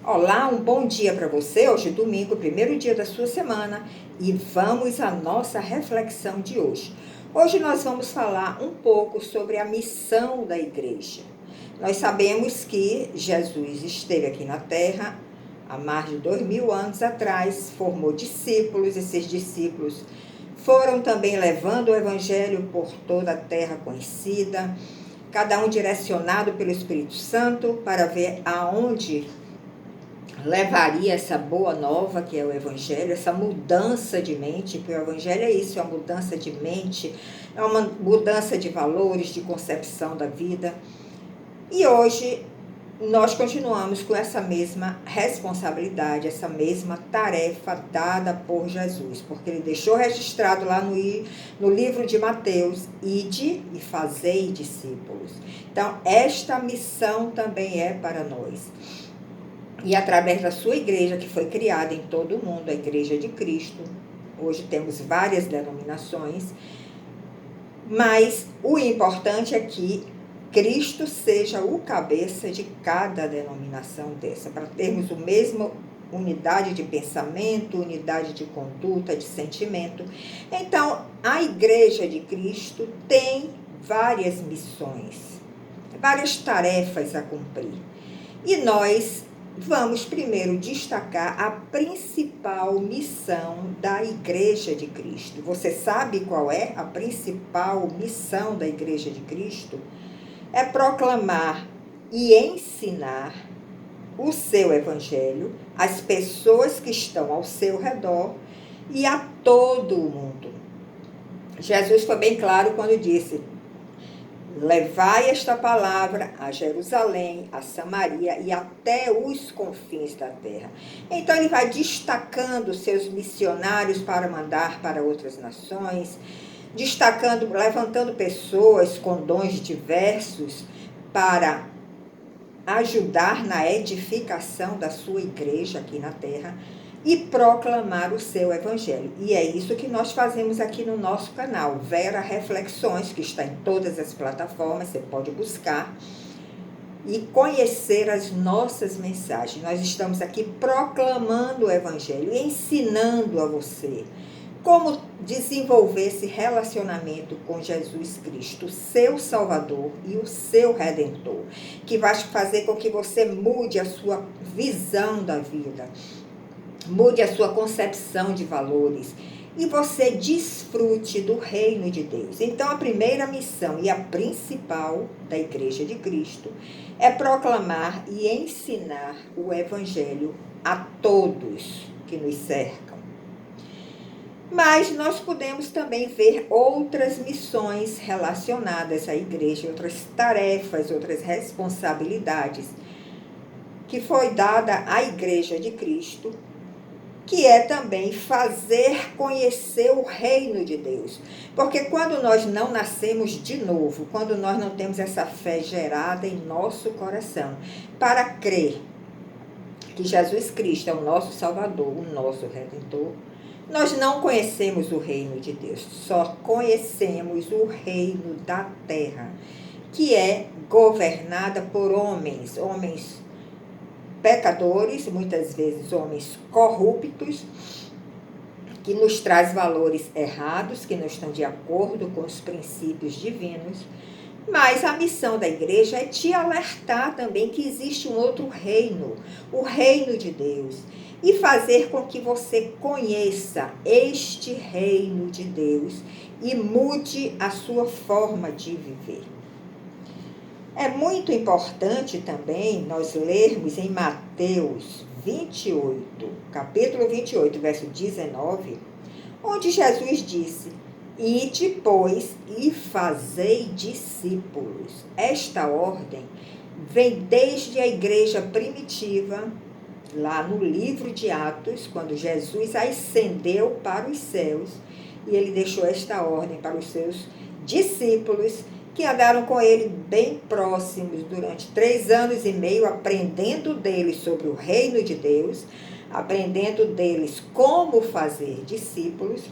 Olá, um bom dia para você. Hoje é domingo, primeiro dia da sua semana, e vamos à nossa reflexão de hoje. Hoje nós vamos falar um pouco sobre a missão da igreja. Nós sabemos que Jesus esteve aqui na Terra há mais de 2000 anos atrás, formou discípulos. Esses discípulos foram também levando o evangelho por toda a terra conhecida, cada um direcionado pelo Espírito Santo para ver aonde levaria essa boa nova que é o evangelho, essa mudança de mente, porque o evangelho é isso, é uma mudança de mente, é uma mudança de valores, de concepção da vida. E hoje nós continuamos com essa mesma responsabilidade, essa mesma tarefa dada por Jesus, porque ele deixou registrado lá no livro de Mateus: ide e fazei discípulos. Então esta missão também é para nós. E através da sua igreja, que foi criada em todo o mundo, a Igreja de Cristo. Hoje temos várias denominações, mas o importante é que Cristo seja o cabeça de cada denominação dessa, para termos o mesmo unidade de pensamento, unidade de conduta, de sentimento. Então, a Igreja de Cristo tem várias missões, várias tarefas a cumprir. E nós vamos primeiro destacar a principal missão da Igreja de Cristo. Você sabe qual é a principal missão da Igreja de Cristo? É proclamar e ensinar o seu evangelho às pessoas que estão ao seu redor e a todo o mundo. Jesus foi bem claro quando disse: levai esta palavra a Jerusalém, a Samaria e até os confins da terra. Então ele vai destacando seus missionários para mandar para outras nações, destacando, levantando pessoas com dons diversos para ajudar na edificação da sua igreja aqui na terra e proclamar o seu evangelho. E é isso que nós fazemos aqui no nosso canal, Vera Reflexões, que está em todas as plataformas, você pode buscar e conhecer as nossas mensagens. Nós estamos aqui proclamando o evangelho, ensinando a você como desenvolver esse relacionamento com Jesus Cristo, seu Salvador e o seu Redentor, que vai fazer com que você mude a sua visão da vida, mude a sua concepção de valores e você desfrute do reino de Deus. Então, a primeira missão e a principal da Igreja de Cristo é proclamar e ensinar o Evangelho a todos que nos cercam. Mas nós podemos também ver outras missões relacionadas à igreja, outras tarefas, outras responsabilidades que foi dada à Igreja de Cristo, que é também fazer conhecer o reino de Deus. Porque quando nós não nascemos de novo, quando nós não temos essa fé gerada em nosso coração, para crer que Jesus Cristo é o nosso Salvador, o nosso Redentor, nós não conhecemos o reino de Deus, só conhecemos o reino da terra, que é governada por homens pecadores, muitas vezes homens corruptos, que nos traz valores errados, que não estão de acordo com os princípios divinos. Mas a missão da igreja é te alertar também que existe um outro reino, o reino de Deus, e fazer com que você conheça este reino de Deus e mude a sua forma de viver. É muito importante também nós lermos em Mateus 28, capítulo 28, verso 19, onde Jesus disse: ide, pois, e fazei discípulos. Esta ordem vem desde a igreja primitiva, lá no livro de Atos, quando Jesus ascendeu para os céus, e ele deixou esta ordem para os seus discípulos, que andaram com ele bem próximos durante 3 anos e meio, aprendendo deles sobre o reino de Deus, aprendendo deles como fazer discípulos.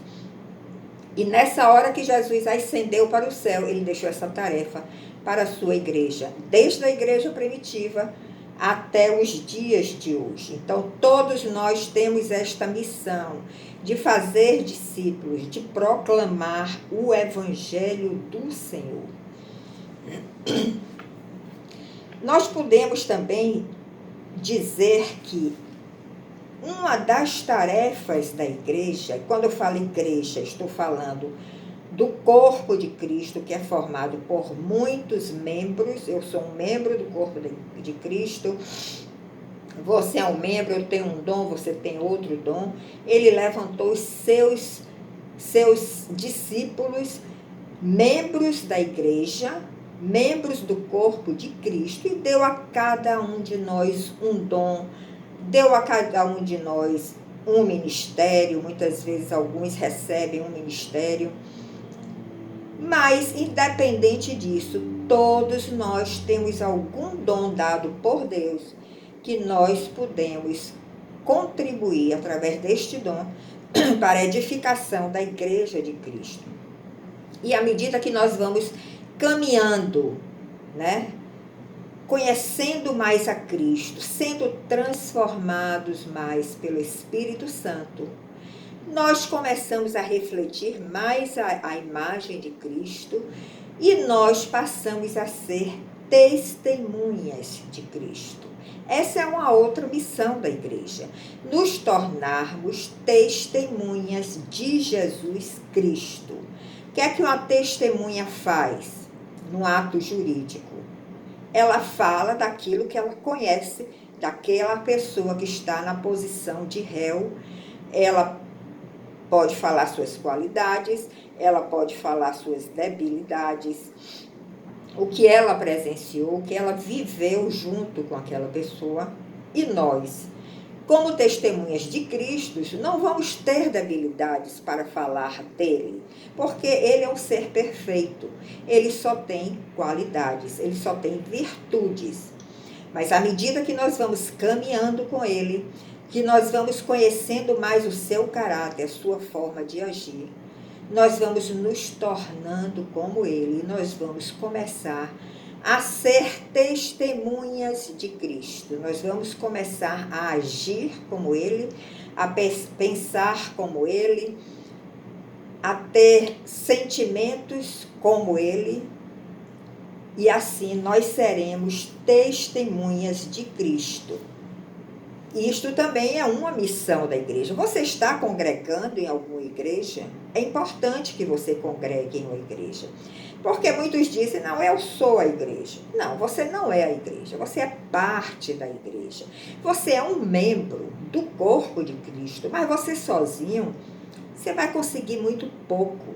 E nessa hora que Jesus ascendeu para o céu, ele deixou essa tarefa para a sua igreja, desde a igreja primitiva até os dias de hoje. Então, todos nós temos esta missão de fazer discípulos, de proclamar o Evangelho do Senhor. Nós podemos também dizer que uma das tarefas da igreja, quando eu falo igreja, estou falando do corpo de Cristo, que é formado por muitos membros. Eu sou um membro do corpo de Cristo, você é um membro, eu tenho um dom, você tem outro dom. Ele levantou os seus discípulos, membros da igreja, membros do corpo de Cristo, e deu a cada um de nós um dom, deu a cada um de nós um ministério. Muitas vezes alguns recebem um ministério, mas independente disso, todos nós temos algum dom dado por Deus que nós podemos contribuir através deste dom para a edificação da igreja de Cristo. E à medida que nós vamos caminhando, né, conhecendo mais a Cristo, sendo transformados mais pelo Espírito Santo, nós começamos a refletir mais a imagem de Cristo e nós passamos a ser testemunhas de Cristo. Essa é uma outra missão da igreja, nos tornarmos testemunhas de Jesus Cristo. O que é que uma testemunha faz no ato jurídico? Ela fala daquilo que ela conhece, daquela pessoa que está na posição de réu. Ela pode falar suas qualidades, ela pode falar suas debilidades, o que ela presenciou, o que ela viveu junto com aquela pessoa. E nós, como testemunhas de Cristo, não vamos ter debilidades para falar dele, porque ele é um ser perfeito, ele só tem qualidades, ele só tem virtudes. Mas à medida que nós vamos caminhando com ele, que nós vamos conhecendo mais o seu caráter, a sua forma de agir, nós vamos nos tornando como ele, nós vamos começar a ser testemunhas de Cristo. Nós vamos começar a agir como ele, a pensar como ele, a ter sentimentos como ele, e assim nós seremos testemunhas de Cristo. Isto também é uma missão da igreja. Você está congregando em alguma igreja? É importante que você congregue em uma igreja. Porque muitos dizem, não, eu sou a igreja. Não, você não é a igreja, você é parte da igreja. Você é um membro do corpo de Cristo, mas você sozinho, você vai conseguir muito pouco.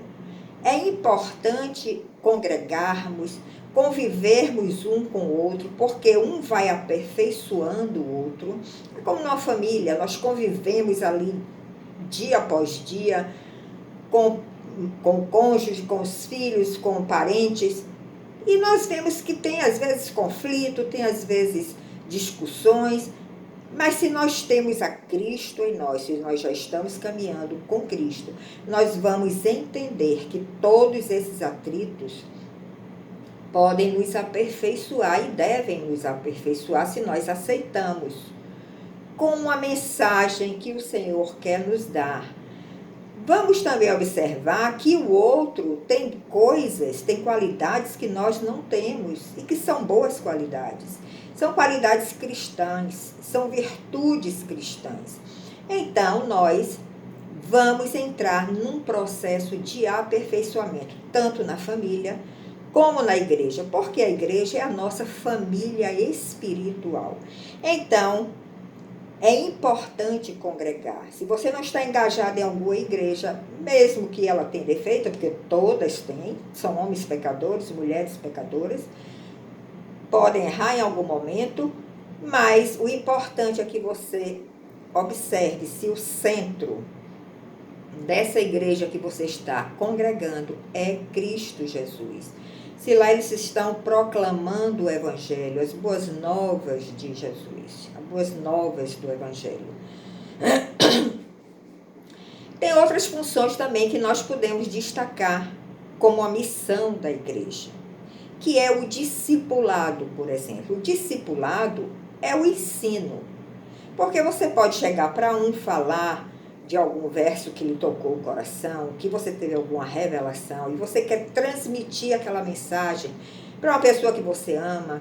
É importante congregarmos, convivermos um com o outro, porque um vai aperfeiçoando o outro. É como numa família, nós convivemos ali dia após dia, com o cônjuge, com os filhos, com parentes, e nós vemos que tem às vezes conflito, tem às vezes discussões, mas se nós temos a Cristo em nós, se nós já estamos caminhando com Cristo, nós vamos entender que todos esses atritos podem nos aperfeiçoar e devem nos aperfeiçoar se nós aceitamos, com a mensagem que o Senhor quer nos dar. Vamos também observar que o outro tem coisas, tem qualidades que nós não temos e que são boas qualidades. São qualidades cristãs, são virtudes cristãs. Então, nós vamos entrar num processo de aperfeiçoamento, tanto na família como na igreja, porque a igreja é a nossa família espiritual. Então, é importante congregar. Se você não está engajado em alguma igreja, mesmo que ela tenha defeito, porque todas têm, são homens pecadores, mulheres pecadoras, podem errar em algum momento, mas o importante é que você observe se o centro dessa igreja que você está congregando é Cristo Jesus. Se lá eles estão proclamando o Evangelho, as boas novas de Jesus, as boas novas do Evangelho. Tem outras funções também que nós podemos destacar como a missão da igreja, que é o discipulado, por exemplo. O discipulado é o ensino. Porque você pode chegar para um falar de algum verso que lhe tocou o coração, que você teve alguma revelação, e você quer transmitir aquela mensagem para uma pessoa que você ama,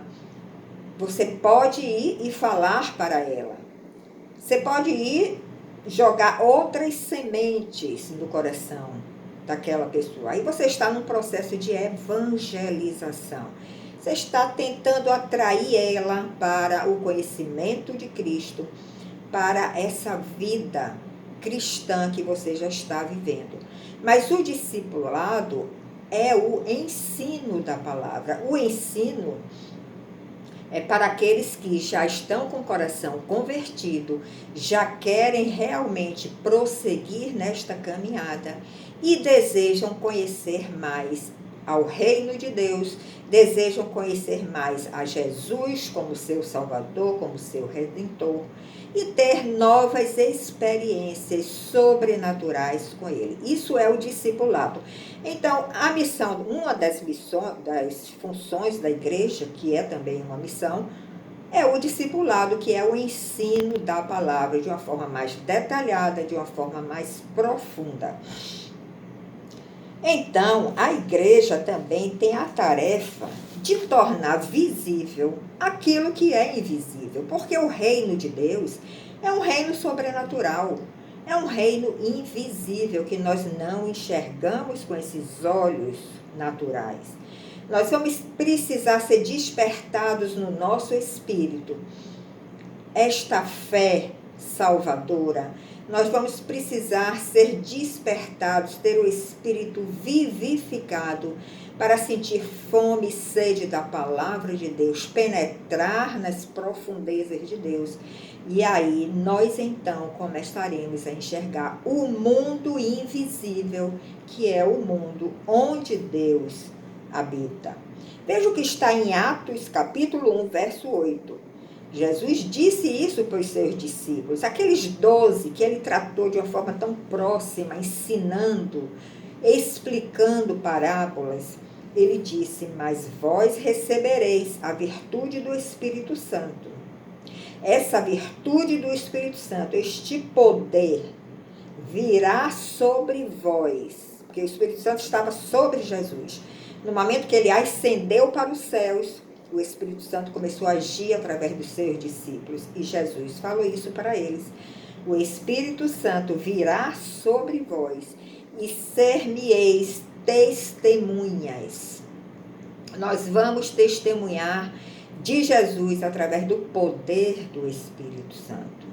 você pode ir e falar para ela. Você pode ir jogar outras sementes no coração daquela pessoa. Aí você está num processo de evangelização. Você está tentando atrair ela para o conhecimento de Cristo, para essa vida cristã que você já está vivendo. Mas o discipulado é o ensino da palavra. O ensino é para aqueles que já estão com o coração convertido, já querem realmente prosseguir nesta caminhada e desejam conhecer mais ao reino de Deus, desejam conhecer mais a Jesus como seu Salvador, como seu Redentor, e ter novas experiências sobrenaturais com Ele. Isso é o discipulado. Então, a missão, uma das funções da igreja, que é também uma missão, é o discipulado, que é o ensino da palavra de uma forma mais detalhada, de uma forma mais profunda. Então, a igreja também tem a tarefa de tornar visível aquilo que é invisível, porque o reino de Deus é um reino sobrenatural, é um reino invisível que nós não enxergamos com esses olhos naturais. Nós vamos precisar ser despertados no nosso espírito. Esta fé salvadora, nós vamos precisar ser despertados, ter o espírito vivificado para sentir fome e sede da palavra de Deus, penetrar nas profundezas de Deus. E aí nós então começaremos a enxergar o mundo invisível, que é o mundo onde Deus habita. Veja o que está em Atos capítulo 1, verso 8. Jesus disse isso para os seus discípulos, aqueles 12 que ele tratou de uma forma tão próxima, ensinando, explicando parábolas. Ele disse: mas vós recebereis a virtude do Espírito Santo. Essa virtude do Espírito Santo, este poder, virá sobre vós, porque o Espírito Santo estava sobre Jesus. No momento que ele ascendeu para os céus, o Espírito Santo começou a agir através dos seus discípulos. E Jesus falou isso para eles. O Espírito Santo virá sobre vós e ser-me-eis testemunhas. Nós vamos testemunhar de Jesus através do poder do Espírito Santo.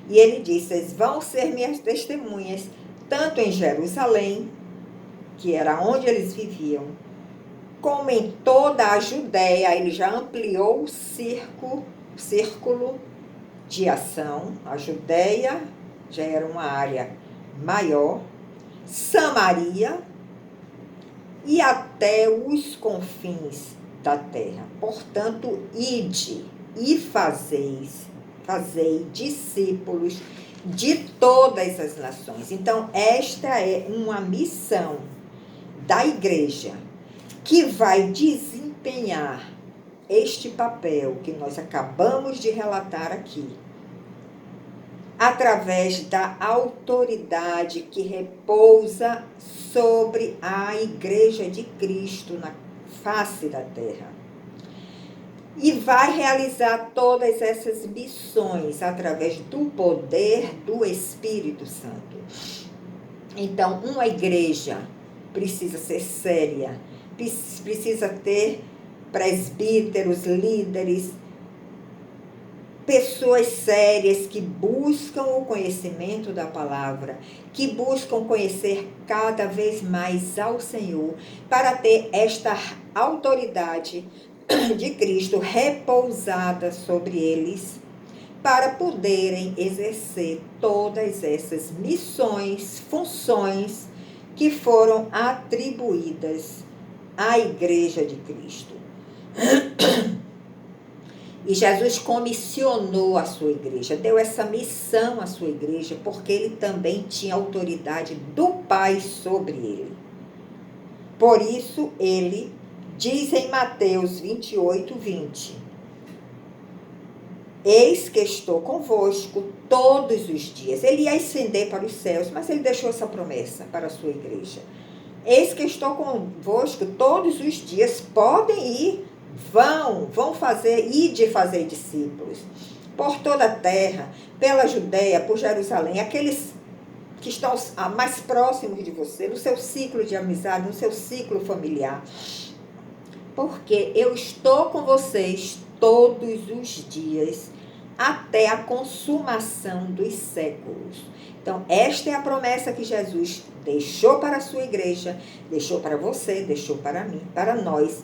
E ele disse: vocês vão ser minhas testemunhas, tanto em Jerusalém, que era onde eles viviam, como em toda a Judéia. Ele já ampliou o círculo de ação. A Judéia já era uma área maior, Samaria e até os confins da terra. Portanto, ide e fazei discípulos de todas as nações. Então, esta é uma missão da igreja, que vai desempenhar este papel que nós acabamos de relatar aqui, através da autoridade que repousa sobre a Igreja de Cristo na face da terra. E vai realizar todas essas missões através do poder do Espírito Santo. Então, uma igreja precisa ser séria, precisa ter presbíteros, líderes, pessoas sérias que buscam o conhecimento da palavra, que buscam conhecer cada vez mais ao Senhor, para ter esta autoridade de Cristo repousada sobre eles, para poderem exercer todas essas missões, funções que foram atribuídas à Igreja de Cristo. E Jesus comissionou a sua igreja, deu essa missão à sua igreja, porque ele também tinha autoridade do Pai sobre ele. Por isso, ele diz em Mateus 28, 20: Eis que estou convosco todos os dias. Ele ia ascender para os céus, mas ele deixou essa promessa para a sua igreja. Eis que estou convosco todos os dias. Podem ir, vão fazer, ide fazer discípulos. Por toda a terra, pela Judeia, por Jerusalém, aqueles que estão mais próximos de você, no seu ciclo de amizade, no seu ciclo familiar. Porque eu estou com vocês todos os dias, até a consumação dos séculos. Então, esta é a promessa que Jesus deixou para a sua igreja, deixou para você, deixou para mim, para nós.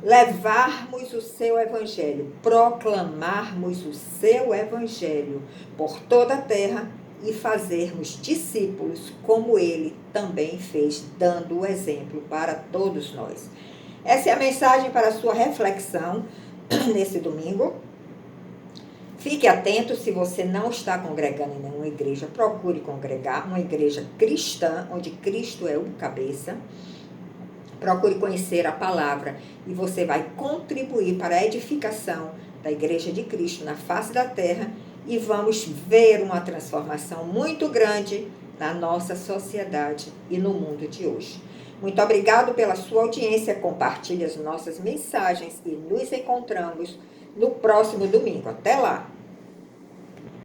Levarmos o seu evangelho, proclamarmos o seu evangelho por toda a terra e fazermos discípulos como ele também fez, dando o exemplo para todos nós. Essa é a mensagem para a sua reflexão nesse domingo. Fique atento, se você não está congregando em nenhuma igreja, procure congregar, uma igreja cristã, onde Cristo é o cabeça. Procure conhecer a palavra e você vai contribuir para a edificação da Igreja de Cristo na face da terra e vamos ver uma transformação muito grande na nossa sociedade e no mundo de hoje. Muito obrigado pela sua audiência, compartilhe as nossas mensagens e nos encontramos no próximo domingo. Até lá!